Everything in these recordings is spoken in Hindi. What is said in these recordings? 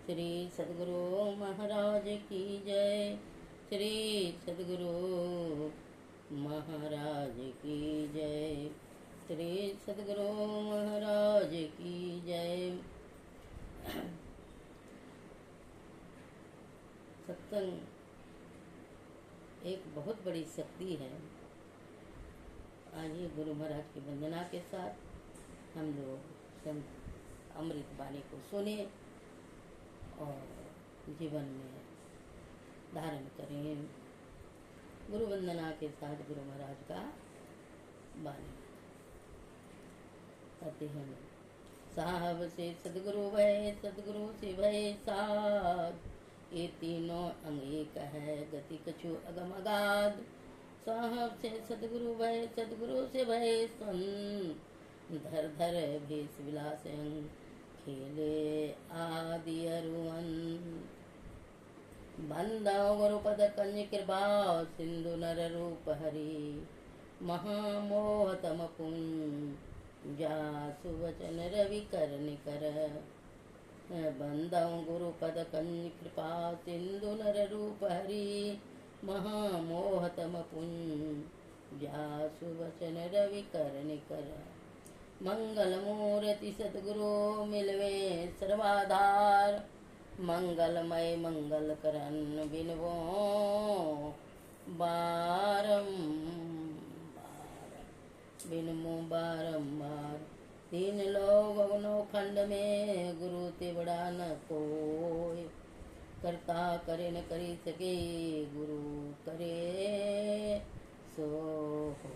श्री सद्गुरु महाराज की जय। श्री सद्गुरु महाराज की जय। श्री सद्गुरु महाराज की जय। सत्संग एक बहुत बड़ी शक्ति है। आइए गुरु महाराज की वंदना के साथ हम लोग संत अमृत वाणी को सुने और जीवन में धारण करें। गुरु वंदना के साथ गुरु महाराज का वाणी कहते हैं। साहब से सदगुरु भय, सदगुरु से भय साध, ये तीनों अंग एक है, गति कछु अगम अगाध। साहब से सदगुरु भय, सदगुरु से भय सन, धर धर भेष विलास अंग, खेले आदि अरुवन। बंदाओ गुरुपद कंज कृपा, सिंधु नर रूप हरि, महामोह तम पुंज, जासु वचन रवि कर निकर। बंदाओ गुरुपद कंज कृपा, सिंधु नर रूप हरि, महामोह तम पुंज, जासु वचन रवि कर निकर। मंगल मूर्ति सतगुरु मिलवे सर्वाधार, मंगलमय मंगल करन बिनवो बारंबार। बिनमो बारंबार, तीन लोग अवनो खंड में, गुरु ते बड़ा न कोय। करता करे न करी सके, गुरु करे सो हो।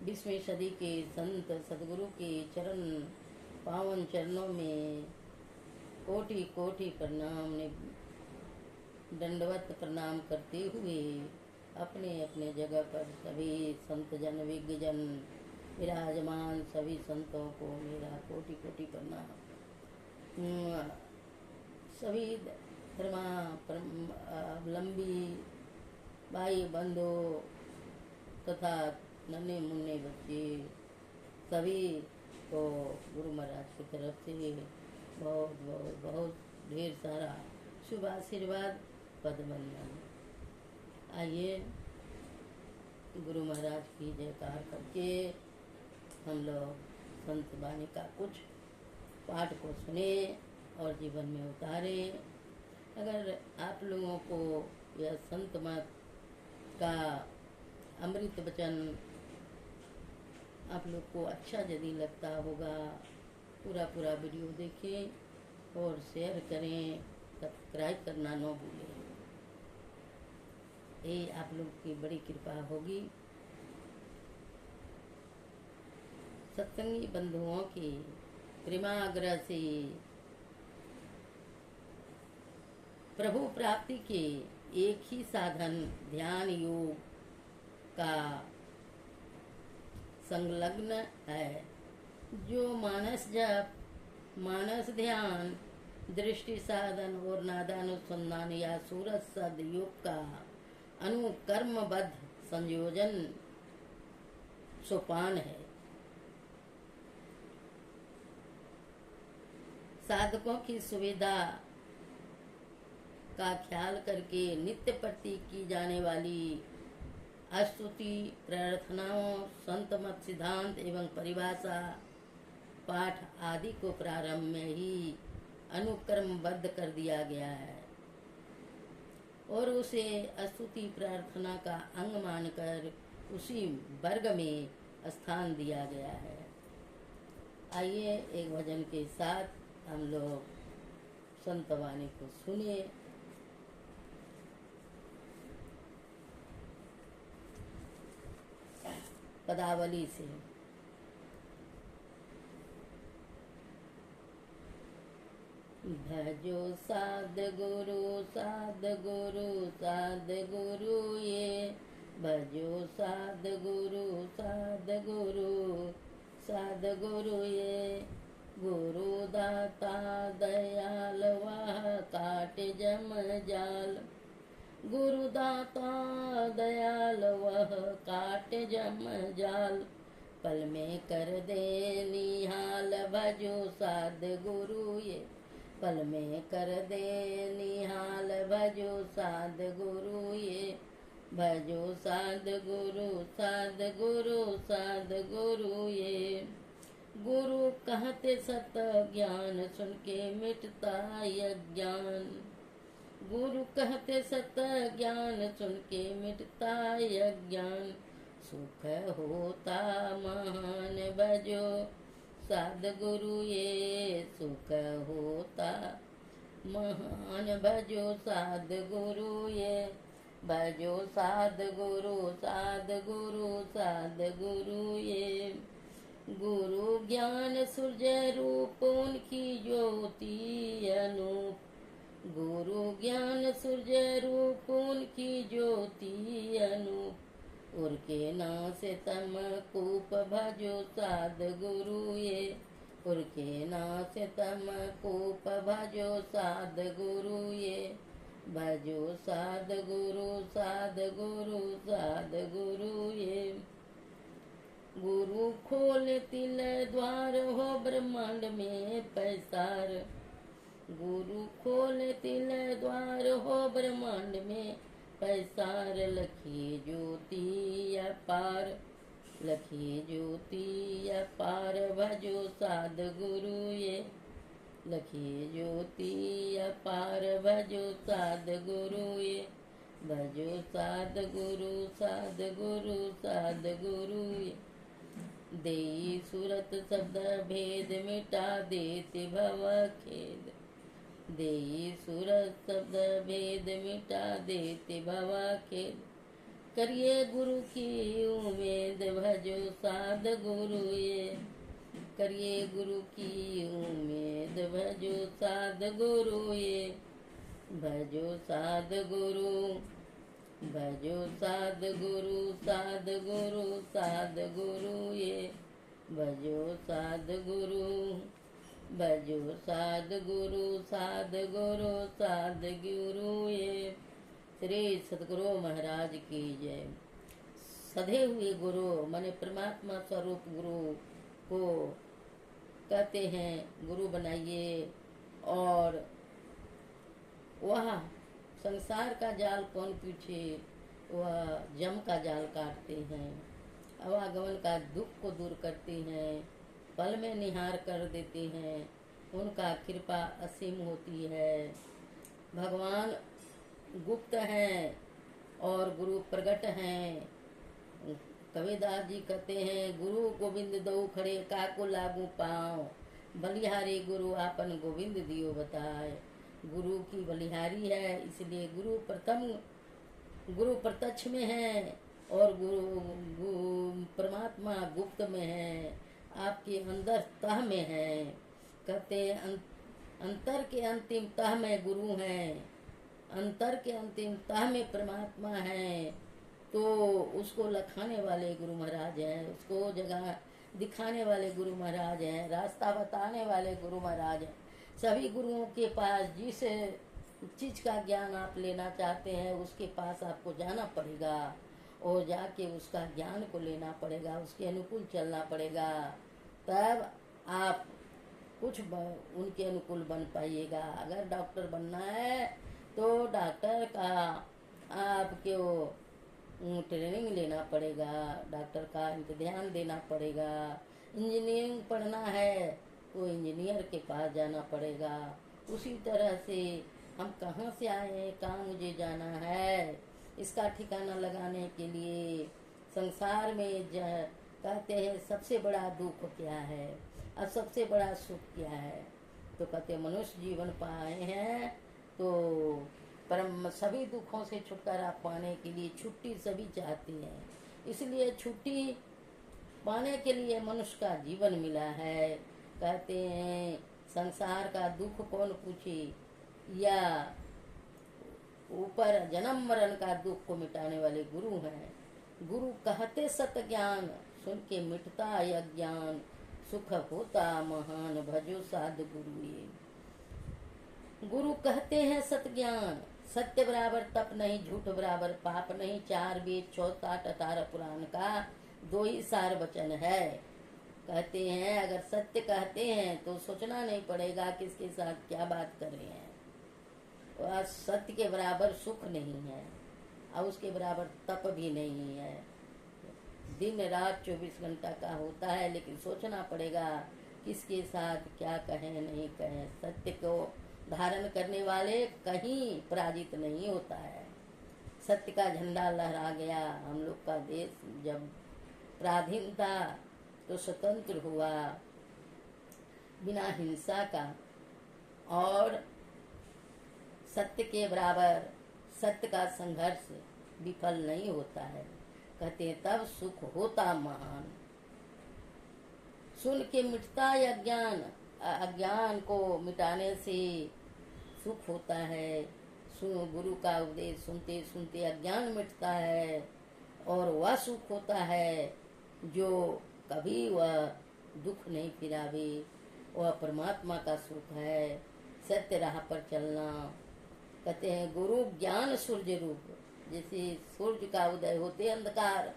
20वीं सदी के संत सदगुरु के चरण पावन चरणों में कोटि कोटि प्रणाम ने दंडवत प्रणाम करते हुए अपने अपने जगह पर सभी संत जन विज्ञ जन विराजमान सभी संतों को मेरा कोटि कोटि प्रणाम। सभी धर्मावलंबी भाई बंधु तथा नन्हे मुन्ने बच्चे सभी को गुरु महाराज की तरफ से बहुत बहुत बहुत ढेर सारा शुभ आशीर्वाद पदवंदन। आइए गुरु महाराज की जयकार करके हम लोग संत वाणी का कुछ पाठ को सुने और जीवन में उतारे। अगर आप लोगों को यह संत मत का अमृत वचन आप लोग को अच्छा यदि लगता होगा, पूरा वीडियो देखें और शेयर करें, सब्सक्राइब करना न भूलें। ये आप लोग की बड़ी कृपा होगी। सत्संगी बंधुओं की प्रेमाग्रह से प्रभु प्राप्ति के एक ही साधन ध्यान योग का संलग्न है। जो मानस जप, मानस ध्यान, दृष्टि साधन और नादानुसंधान या सूरज सद योग का अनुकर्मबद्ध संयोजन सोपान है। साधकों की सुविधा का ख्याल करके नित्य प्रति की जाने वाली स्तुति, प्रार्थनाओं, संत मत सिद्धांत एवं परिभाषा पाठ आदि को प्रारंभ में ही अनुक्रमबद्ध कर दिया गया है और उसे स्तुति प्रार्थना का अंग मानकर उसी वर्ग में स्थान दिया गया है। आइए एक भजन के साथ हम लोग संत वाणी को सुने। पदावली से भजो साध गुरु साध गुरु साध गुरु ये, भजो साध गुरु साध गुरु साध गुरु ये। गुरु दाता दयाल वह काट जम जाल, गुरुदाता दयाल वह काट जम जाल। पल में कर दे निहाल, भजो साध गुरु ये, पल में कर दे निहाल। भजो साध गुरु ये, भजो साध गुरु, साध गुरु, साध गुरु ये। गुरु कहते सत ज्ञान, सुन के मिटता अज्ञान। गुरु कहते सत ज्ञान, सुन के मिटता अज्ञान। सुख होता महान, भजो साध गुरु ये, सुख होता महान। भजो साध गुरु ये, भजो साध गुरु, साध गुरु, साध गुरु ये। गुरु ज्ञान सूर्य रूप, उनकी ज्योति अनूप। गुरु ज्ञान सूर्य रूप, उनकी ज्योति अनूप। उनके नाम से तम कूप, भजो साध गुरु ये, उनके नाम से तम कूप। भजो साध गुरु ये, भजो साध गुरु, साध गुरु, साध गुरु ये। गुरु खोले तिल द्वार, हो ब्रह्मांड में पैसार। गुरु खोले तिल द्वार, हो ब्रह्मांड में पैसार। लखी ज्योति अपार, लखी ज्योति अपार। भजो साध गुरु ये, लखी ज्योति अपार। भजो साध गुरु ये, भजो साध गुरु, साध गुरु, साध गुरु ये। देई सूरत शब्द भेद, मिटा देते भव खेद। देई सूरत शब्द भेद, मिटा देते भव खेद। करिए गुरु की उम्मीद, भजो साध गुरु ये, करिए गुरु की उम्मीद। भजो साध गुरु ये, भजो साध गुरु, भजो साध गुरु, साध गुरु, साध गुरु ये। भजो साध गुरु, भजो साध गुरु, साध गुरु, साध गुरु ये। श्री सद्गुरु महाराज की जय। सधे हुए गुरु माने परमात्मा स्वरूप गुरु को कहते हैं गुरु बनाइए। और वह संसार का जाल कौन पीछे, वह जम का जाल काटते हैं। आवागमन का दुख को दूर करते हैं, पल में निहार कर देते हैं। उनका कृपा असीम होती है। भगवान गुप्त हैं और गुरु प्रगट हैं। कबीरदास जी कहते हैं, गुरु गोविंद दो खड़े, काको लागू पाँव। बलिहारी गुरु आपन गोविंद दियो बताए। गुरु की बलिहारी है, इसलिए गुरु प्रथम, गुरु प्रत्यक्ष में है और गुरु परमात्मा गुप्त में है, आपके अंदर तह में है। कहते अंतर के अंतिम तह में गुरु हैं, अंतर के अंतिम तह में परमात्मा है। तो उसको लखाने वाले गुरु महाराज हैं, उसको जगह दिखाने वाले गुरु महाराज हैं, रास्ता बताने वाले गुरु महाराज हैं। सभी गुरुओं के पास जिस चीज़ का ज्ञान आप लेना चाहते हैं उसके पास आपको जाना पड़ेगा और जाके उसका ज्ञान को लेना पड़ेगा, उसके अनुकूल चलना पड़ेगा। तब आप कुछ उनके अनुकूल बन पाइएगा। अगर डॉक्टर बनना है तो डॉक्टर का आपको ट्रेनिंग लेना पड़ेगा, डॉक्टर का ध्यान देना पड़ेगा। इंजीनियरिंग पढ़ना है तो इंजीनियर के पास जाना पड़ेगा। उसी तरह से हम कहाँ से आए हैं, कहाँ मुझे जाना है, इसका ठिकाना लगाने के लिए संसार में कहते हैं सबसे बड़ा दुख क्या है और सबसे बड़ा सुख क्या है। तो कहते मनुष्य जीवन पाए हैं तो परम सभी दुखों से छुटकारा पाने के लिए छुट्टी सभी चाहते हैं। इसलिए छुट्टी पाने के लिए मनुष्य का जीवन मिला है। कहते हैं संसार का दुख कौन पूछे, या ऊपर जन्म मरण का दुख को मिटाने वाले गुरु हैं। गुरु कहते सत ज्ञान, सुन के मिटता अज्ञान। सुख होता महान, भजो साध गुरु ये। गुरु कहते हैं सत ज्ञान, सत्य बराबर तप नहीं, झूठ बराबर पाप नहीं। 4 वेद 6 8 18 पुराण का 2 ही सार वचन है। कहते हैं अगर सत्य कहते हैं तो सोचना नहीं पड़ेगा किसके साथ क्या बात कर रहे हैं। वह सत्य के बराबर सुख नहीं है और उसके बराबर तप भी नहीं है। दिन रात 24 घंटा का होता है, लेकिन सोचना पड़ेगा किसके साथ क्या कहें नहीं कहें। सत्य को धारण करने वाले कहीं पराजित नहीं होता है। सत्य का झंडा लहरा गया। हम लोग का देश जब पराधीन था तो स्वतंत्र हुआ बिना हिंसा का, और सत्य के बराबर सत्य का संघर्ष विफल नहीं होता है। कहते हैं तब सुख होता महान। सुन के मिटता है अज्ञान, अज्ञान को मिटाने से सुख होता है। गुरु का उपदेश सुनते सुनते अज्ञान मिटता है, और वह सुख होता है जो कभी वह दुख नहीं फिरावे। वह परमात्मा का सुख है, सत्य राह पर चलना। कहते हैं गुरु ज्ञान सूर्य रूप। जैसे सूर्य का उदय होते अंधकार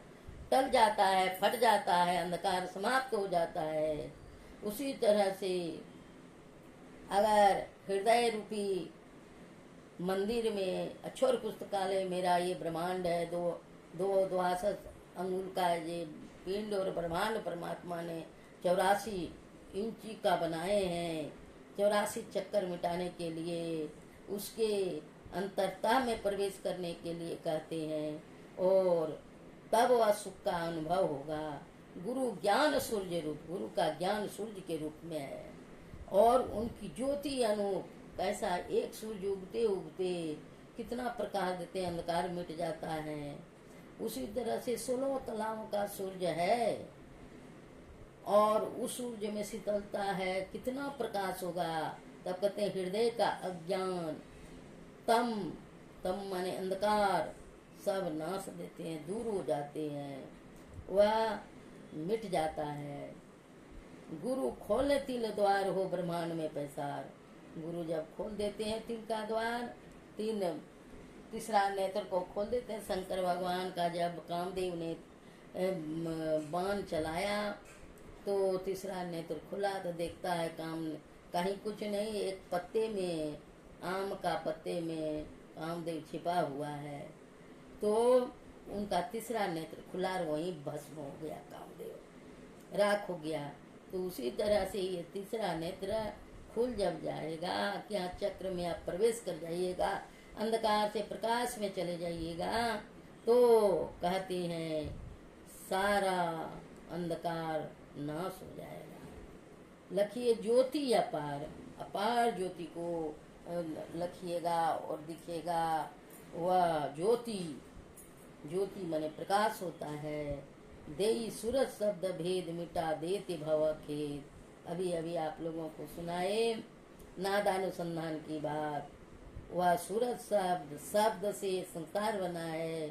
टल जाता है, फट जाता है, अंधकार समाप्त हो जाता है, उसी तरह से अगर हृदय रूपी मंदिर में अक्षर पुस्तकालय मेरा ये ब्रह्मांड है, दो द्वादश अंगुल का ये पिंड और ब्रह्मांड परमात्मा ने 84 इंची का बनाए हैं। 84 चक्कर मिटाने के लिए, उसके अंतरता में प्रवेश करने के लिए कहते हैं, और तब वह सुख का अनुभव होगा। गुरु ज्ञान सूर्य रूप, गुरु का ज्ञान सूर्य के रूप में है, और उनकी ज्योति अनूप। कैसा एक सूर्य उगते उगते कितना प्रकाश देते, अंधकार मिट जाता है। उसी तरह से 16 कलाओं का सूर्य है, और उस सूर्य में शीतलता है, कितना प्रकाश होगा। तब कहते हैं हृदय का अज्ञान, तम माने अंधकार, सब नाश देते हैं, दूर हो जाते हैं, वह मिट जाता है। गुरु खोले तिल द्वार हो ब्रह्मांड में पैसार। गुरु जब खोल देते हैं तिल का द्वार, तीसरा नेत्र को खोल देते हैं। शंकर भगवान का जब कामदेव ने बाण चलाया तो तीसरा नेत्र खुला, तो देखता है कहीं कुछ नहीं, एक पत्ते में, आम का पत्ते में कामदेव छिपा हुआ है। तो उनका तीसरा नेत्र खुला, वहीं भस्म हो गया, कामदेव राख हो गया। तो उसी तरह से ये तीसरा नेत्र खुल जब जाएगा, क्या चक्र में आप प्रवेश कर जाइएगा, अंधकार से प्रकाश में चले जाइएगा, तो कहते हैं सारा अंधकार नाश हो जाएगा। लखिए ज्योति अपार, अपार ज्योति को लखिएगा और दिखेगा। वह ज्योति माने प्रकाश होता है। देई सूरज शब्द भेद मिटा देते भव खेद। अभी अभी आप लोगों को सुनाए नादानुसंधान की बात। वह सूरज शब्द से संसार बना है,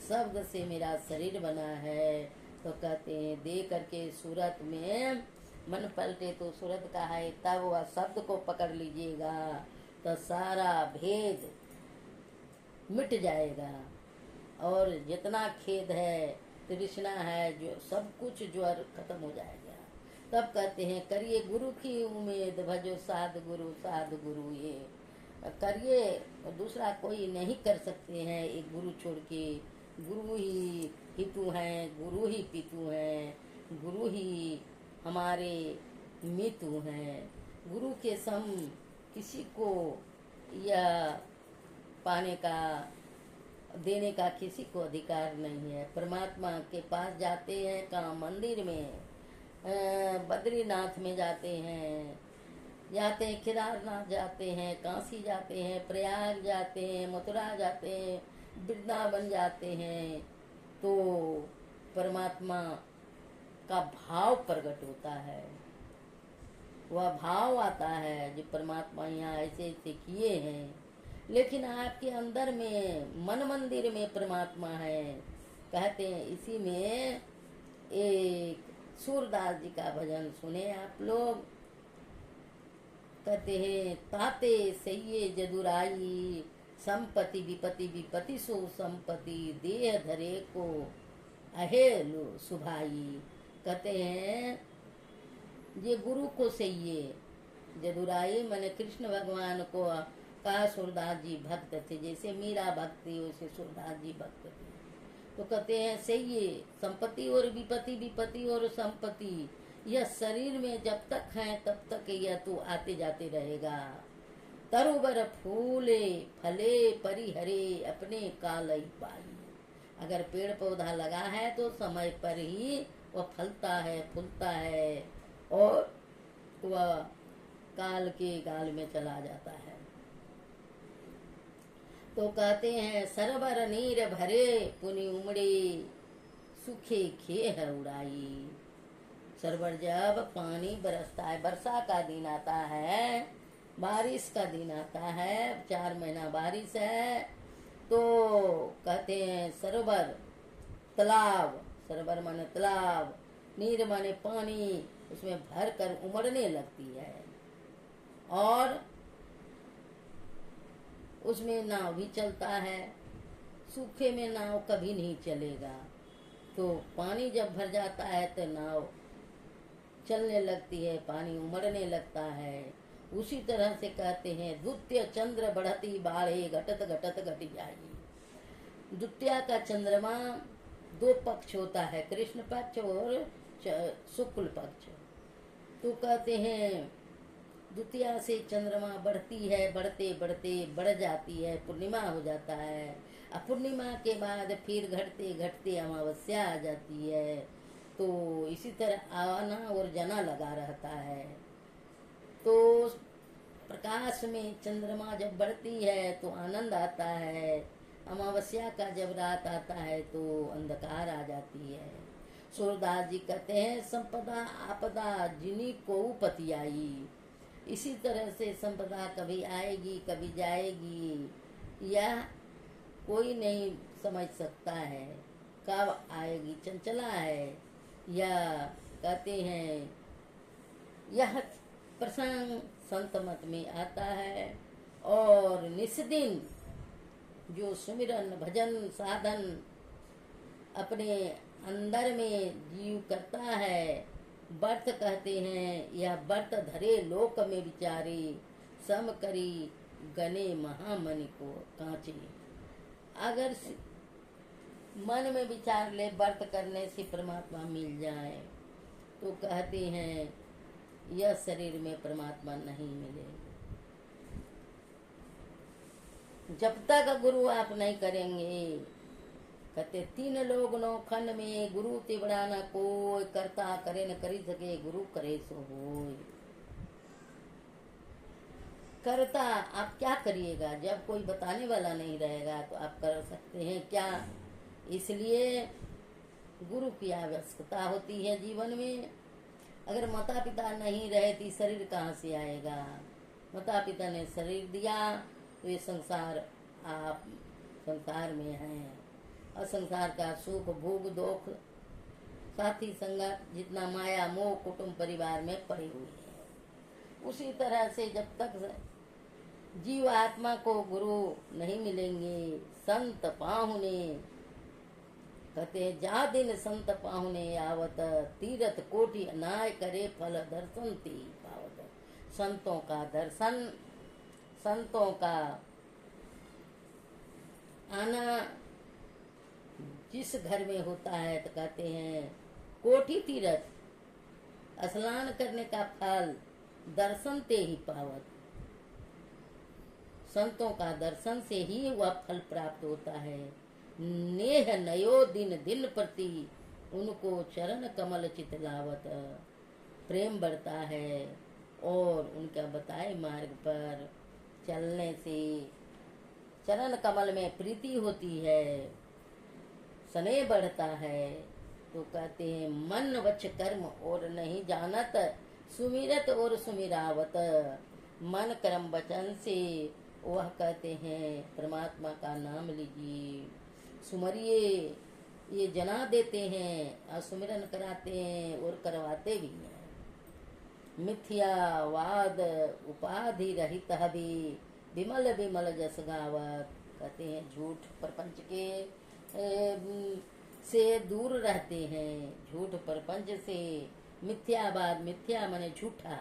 शब्द से मेरा शरीर बना है। तो कहते हैं दे करके सूरत में मन पलटे तो सूरत का है, तब वह शब्द को पकड़ लीजिएगा तो सारा भेद मिट जाएगा, और जितना खेद है, तृष्णा है, जो सब कुछ ज्वर खत्म हो जाएगा। तब कहते हैं करिए गुरु की उम्मीद, भजो साध गुरु ये करिए, दूसरा कोई नहीं कर सकते हैं। एक गुरु छोड़ के, गुरु ही हितु हैं, गुरु ही पितु हैं, गुरु ही हमारे मितु हैं। गुरु के सम किसी को यह पाने का, देने का किसी को अधिकार नहीं है। परमात्मा के पास जाते हैं, कहाँ मंदिर में, बद्रीनाथ में जाते हैं, केदारनाथ जाते हैं, काशी जाते हैं, प्रयाग जाते हैं, मथुरा जाते हैं, वृंदावन जाते हैं, तो परमात्मा का भाव प्रकट होता है। वह भाव आता है जो परमात्मा यहाँ ऐसे ऐसे किए हैं, लेकिन आपके अंदर में मन मंदिर में परमात्मा है। कहते हैं इसी में एक सूरदास जी का भजन सुने आप लोग। कहते हैं ताते सहिए जदुराई, संपत्ति विपत्ति विपत्ति सो संपत्ति, देह धरे को अहे लो सुभाई। कहते हैं ये गुरु को चाहिए। जदुराई मैंने कृष्ण भगवान को कहा सूरदास जी भक्त थे, जैसे मीरा भक्त थी वैसे सूरदास जी भक्त थे। तो कहते हैं सही है, संपत्ति और विपत्ति, विपत्ति और संपत्ति यह शरीर में जब तक है तब तक यह तो आते जाते रहेगा। तरुबर फूले फले परिहरे अपने काल ही पाई। अगर पेड़ पौधा लगा है तो समय पर ही वह फलता है, फूलता है और वह काल के गाल में चला जाता है। तो कहते हैं सरबर नीर भरे पुनि उमड़े सूखे खेह उड़ाई। सरवर जब पानी बरसता है, वर्षा का दिन आता है, बारिश का दिन आता है, 4 महीना बारिश है, तो कहते हैं सरोवर तालाब, सरोवर माने तालाब, नीर माने पानी, उसमें भर कर उमड़ने लगती है और उसमें नाव भी चलता है। सूखे में नाव कभी नहीं चलेगा। तो पानी जब भर जाता है तो नाव चलने लगती है, पानी उमड़ने लगता है। उसी तरह से कहते हैं द्वितीय चंद्र बढ़ती बाढ़े घटत घटत घट जाई। द्वितीय का चंद्रमा 2 पक्ष होता है, कृष्ण पक्ष और शुक्ल पक्ष। तो कहते हैं द्वितीया से चंद्रमा बढ़ती है, बढ़ते बढ़ते बढ़ जाती है, पूर्णिमा हो जाता है। अब पूर्णिमा के बाद फिर घटते घटते अमावस्या आ जाती है। तो इसी तरह आना और जाना लगा रहता है। तो प्रकाश में चंद्रमा जब बढ़ती है तो आनंद आता है, अमावस्या का जब रात आता है तो अंधकार आ जाती है। सूरदास जी कहते हैं संपदा आपदा जिन्हीं को पति आई। इसी तरह से संपदा कभी आएगी कभी जाएगी, यह कोई नहीं समझ सकता है कब आएगी, चंचला है। या कहते हैं यह प्रसंग संत मत में आता है। और निस्दिन जो सुमिरन भजन साधन अपने अंदर में जीव करता है, व्रत कहते हैं, यह व्रत धरे लोक में विचारे, सम करी गने महामणि को कांचे। अगर मन में विचार ले व्रत करने से परमात्मा मिल जाए, तो कहते हैं यह शरीर में परमात्मा नहीं मिले। जब तक गुरु आप नहीं करेंगे, कहते 3 लोग नो खंड में गुरु तिबड़ा न कोई, करता करे न करी सके गुरु करे सो होय। करता आप क्या करिएगा, जब कोई बताने वाला नहीं रहेगा तो आप कर सकते हैं क्या। इसलिए गुरु की आवश्यकता होती है जीवन में। अगर माता पिता नहीं रहे तो शरीर कहाँ से आएगा। माता पिता ने शरीर दिया तो ये संसार, आप संसार में हैं और संसार का सुख भोग दुख साथी संगत जितना माया मोह कुटुंब परिवार में पड़े हुए हैं। उसी तरह से जब तक जीव आत्मा को गुरु नहीं मिलेंगे, संत पाहुने कहते जा दिन संत पाहुने आवत, तीरथ कोटि अनाय करे फल दर्शन ती पावत। संतों का दर्शन, संतों का आना जिस घर में होता है तो कहते हैं कोटि तीरथ स्नान करने का फल दर्शन ते ही पावत। संतों का दर्शन से ही वह फल प्राप्त होता है। नेह नयो दिन दिन प्रति उनको चरण कमल चितलावत। प्रेम बढ़ता है और उनका बताए मार्ग पर चलने से चरण कमल में प्रीति होती है, स्नेह बढ़ता है। तो कहते हैं मन वच कर्म और नहीं जानत, सुमिरत और सुमिरावत। मन कर्म वचन से वह कहते हैं परमात्मा का नाम लीजिए, सुमरिए, ये जना देते हैं और सुमिरन कराते हैं और करवाते भी हैं। मिथ्यावाद उपाधि रहित हबी विमल विमल जस गावत। कहते हैं झूठ प्रपंच के से दूर रहते हैं, झूठ प्रपंच से मिथ्यावाद, मिथ्या माने झूठा,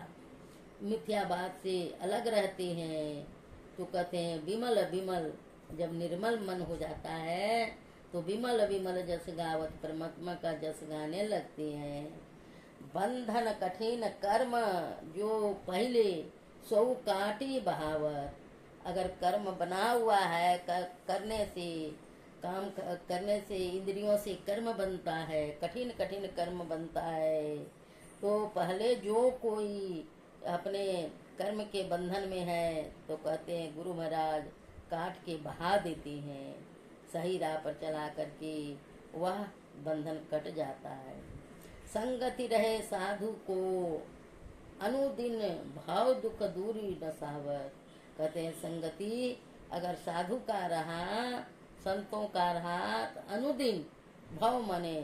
मिथ्यावाद से अलग रहते हैं। तो कहते हैं विमल विमल, जब निर्मल मन हो जाता है तो विमल विमल जस गावत, परमात्मा का जस गाने लगते हैं। बंधन कठिन कर्म जो पहले सौ काटी बहावत, अगर कर्म बना हुआ है करने से, करने से इंद्रियों से कर्म बनता है, कठिन कठिन कर्म बनता है, तो पहले जो कोई अपने कर्म के बंधन में है तो कहते हैं गुरु महाराज काट के बहा देते हैं, सही राह पर चला करके वह बंधन कट जाता है। संगति रहे साधु को अनुदिन भाव दुख दूरी न सावत, कहते हैं संगति अगर साधु का रहा, संतों का रहा, तो अनुदिन भाव माने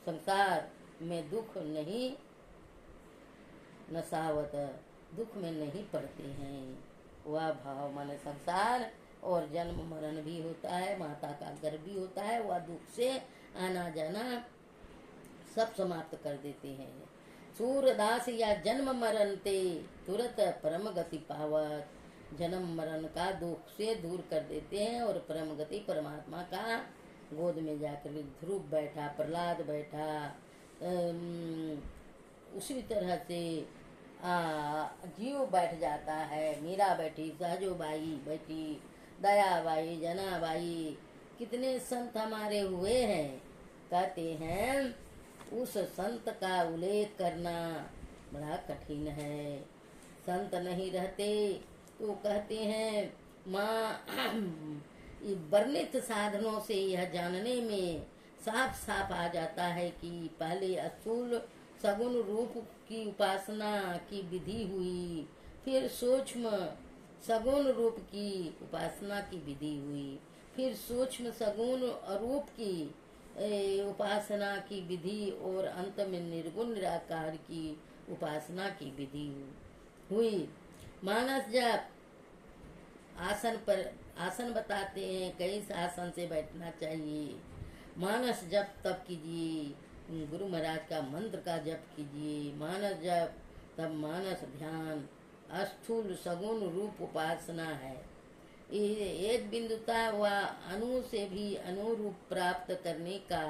संसार में दुख नहीं, नसावत दुख में नहीं पड़ते हैं। वह भाव माने संसार और जन्म मरण भी होता है, माता का गर्भ भी होता है, वह दुख से आना जाना सब समाप्त कर देते हैं। सूरदास या जन्म मरण ते तुरंत परम गति पावत, जन्म मरण का दुख से दूर कर देते हैं और परम गति परमात्मा का गोद में जाकर ध्रुव बैठा, प्रहलाद बैठा, उसी तरह से जीव बैठ जाता है। मीरा बैठी, सहजोबाई बैठी, दयाबाई, जनाबाई, कितने संत हमारे हुए हैं। कहते हैं उस संत का उल्लेख करना बड़ा कठिन है। संत नहीं रहते तो कहते हैं माँ वर्णित साधनों से यह जानने में साफ साफ आ जाता है कि पहले स्थूल सगुण रूप की उपासना की विधि हुई, फिर सूक्ष्म सगुण रूप की उपासना की विधि हुई, फिर सूक्ष्म सगुण रूप की उपासना की विधि और अंत में निर्गुण निराकार की उपासना की विधि हुई। मानस जब आसन बताते हैं, कई आसन से बैठना चाहिए। मानस जप तब कीजिए, गुरु महाराज का मंत्र का जप कीजिए। मानस जप तब मानस ध्यान, स्थूल सगुण रूप उपासना है। एक बिंदुता व अणु से भी अनुरूप प्राप्त करने का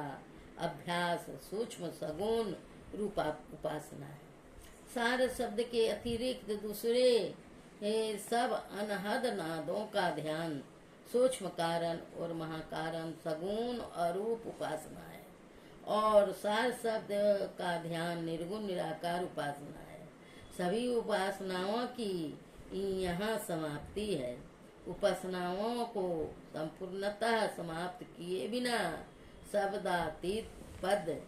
अभ्यास सूक्ष्म सगुण रूप उपासना है। सार शब्द के अतिरिक्त दूसरे सब अनहद नादों का ध्यान सूक्ष्म कारण और महाकारण सगुण अरूप उपासना है, और सार शब्द का ध्यान निर्गुण निराकार उपासना है। सभी उपासनाओं की यहाँ समाप्ति है। उपासनाओं को संपूर्णतः समाप्त किए बिना शब्दातीत पद